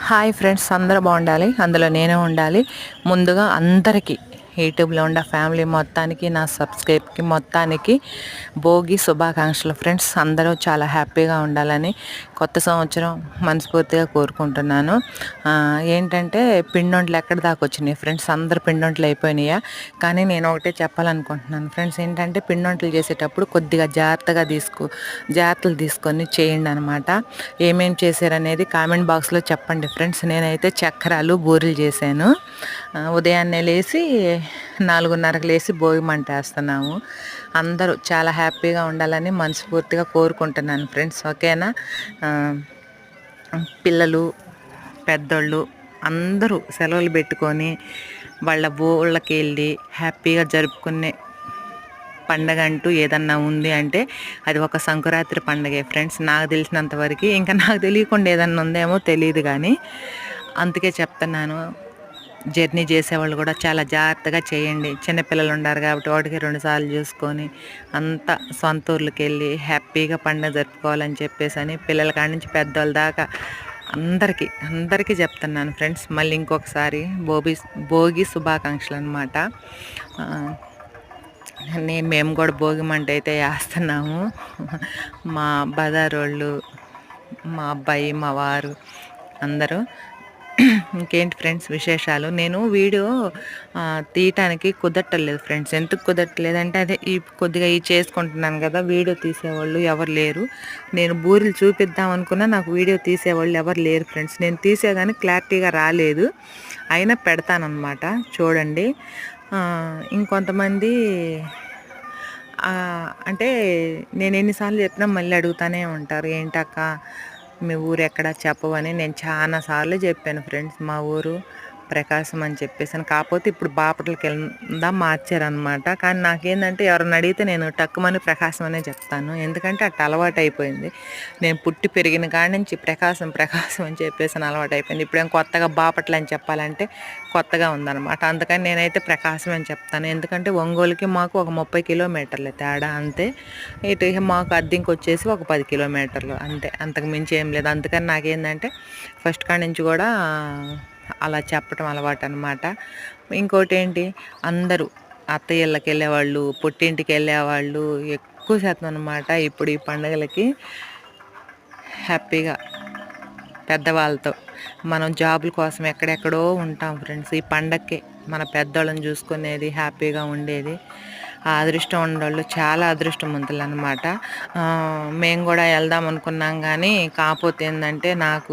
Hi friends, అందరూ బాగుండాలి, అందులో నేనే ఉండాలి. ముందుగా అందరికీ యూట్యూబ్లో ఉన్న ఫ్యామిలీ మొత్తానికి, నా సబ్స్క్రైబ్కి మొత్తానికి భోగి శుభాకాంక్షలు ఫ్రెండ్స్. అందరూ చాలా హ్యాపీగా ఉండాలని కొత్త సంవత్సరం మనస్ఫూర్తిగా కోరుకుంటున్నాను. ఏంటంటే పిండొంట్లు ఎక్కడి దాకా వచ్చినాయి ఫ్రెండ్స్, అందరు పిండొంట్లు అయిపోయినాయా? కానీ నేను ఒకటే చెప్పాలనుకుంటున్నాను ఫ్రెండ్స్, ఏంటంటే పిండొంట్లు చేసేటప్పుడు కొద్దిగా జాగ్రత్తలు తీసుకొని చేయండి అనమాట. ఏమేం చేశారనేది కామెంట్ బాక్స్లో చెప్పండి ఫ్రెండ్స్. నేనైతే చక్రాలు బూరెలు చేశాను. ఉదయాన్నే లేచి 4:30కి లేచి భోగి మంట వేస్తున్నాము. అందరూ చాలా హ్యాపీగా ఉండాలని మనస్ఫూర్తిగా కోరుకుంటున్నాను ఫ్రెండ్స్. ఓకేనా? పిల్లలు, పెద్దోళ్ళు అందరూ సెలవులు పెట్టుకొని వాళ్ళ ఊళ్ళకి వెళ్ళి హ్యాపీగా జరుపుకునే పండగ అంటూ ఏదన్నా ఉంది అంటే అది ఒక సంక్రాంతి పండగే ఫ్రెండ్స్, నాకు తెలిసినంతవరకు. ఇంకా నాకు తెలియకుండా ఏదన్నా ఉందేమో తెలియదు, కానీ అందుకే చెప్తున్నాను. జర్నీ చేసేవాళ్ళు కూడా చాలా జాగ్రత్తగా చేయండి. చిన్నపిల్లలు ఉన్నారు కాబట్టి ఒకటికి 2 సార్లు చూసుకొని అంతా సొంత ఊర్లకి వెళ్ళి హ్యాపీగా పండుగ జరుపుకోవాలని చెప్పేసి అని పిల్లల కాడి నుంచి పెద్దవాళ్ళ దాకా అందరికీ చెప్తున్నాను ఫ్రెండ్స్. మళ్ళీ ఇంకొకసారి భోగి శుభాకాంక్షలు అనమాట. మేము కూడా భోగి మంట అయితే వేస్తున్నాము. మా బజారోళ్ళు, మా అబ్బాయి, మా వారు అందరూ. ఇంకేంటి ఫ్రెండ్స్ విశేషాలు? నేను వీడియో తీయటానికి కుదరట్లేదు ఫ్రెండ్స్. ఎందుకు కుదరట్లేదంటే అదే కొద్దిగా చేసుకుంటున్నాను కదా, వీడియో తీసేవాళ్ళు ఎవరు లేరు. నేను బూరెలు చూపిద్దాం అనుకున్నా, నాకు వీడియో తీసేవాళ్ళు ఎవరు లేరు ఫ్రెండ్స్. నేను తీసే కానీ క్లారిటీగా రాలేదు, అయినా పెడతానన్నమాట, చూడండి. ఇంకొంతమంది అంటే నేను ఎన్నిసార్లు చెప్పినా మళ్ళీ అడుగుతూనే ఉంటారు, ఏంటక్క మీ ఊరు ఎక్కడ చెప్పవని. నేను చాలా సార్లు చెప్పాను ఫ్రెండ్స్, మా ఊరు ప్రకాశం అని చెప్పేసాను. కాకపోతే ఇప్పుడు బాపట్లకి వెళ్దా మార్చారనమాట. కానీ నాకేంటంటే ఎవరిని అడిగితే నేను టక్కుమని ప్రకాశం అనే చెప్తాను, ఎందుకంటే అట్లా అలవాటు అయిపోయింది. నేను పుట్టి పెరిగిన కాడి నుంచి ప్రకాశం అని చెప్పేసి అలవాటు అయిపోయింది. ఇప్పుడేం కొత్తగా బాపట్ల అని చెప్పాలంటే కొత్తగా ఉందన్నమాట. అందుకని నేనైతే ప్రకాశం అని చెప్తాను, ఎందుకంటే ఒంగోలుకి మాకు ఒక 30 కిలోమీటర్లు తేడా అంతే. ఇటు మాకు అద్దెంకి వచ్చేసి ఒక 10 కిలోమీటర్లు అంతే, అంతకు మించి ఏం లేదు. అందుకని నాకేంటంటే ఫస్ట్ కాడి నుంచి కూడా అలా చెప్పటం అలవాటు అనమాట. ఇంకోటి ఏంటి, అందరూ అత్తయ్యళ్ళకి వెళ్ళేవాళ్ళు, పుట్టింటికి వెళ్ళేవాళ్ళు ఎక్కువ శాతం అనమాట. ఇప్పుడు ఈ పండుగలకి హ్యాపీగా పెద్దవాళ్ళతో, మనం జాబుల కోసం ఎక్కడెక్కడో ఉంటాం ఫ్రెండ్స్, ఈ పండగకే మన పెద్దవాళ్ళని చూసుకునేది, హ్యాపీగా ఉండేది. ఆ అదృష్టం ఉండేవాళ్ళు చాలా అదృష్టవంతులు అనమాట. మేము కూడా వెళ్దాం అనుకున్నాం, కానీ కాకపోతే ఏంటంటే నాకు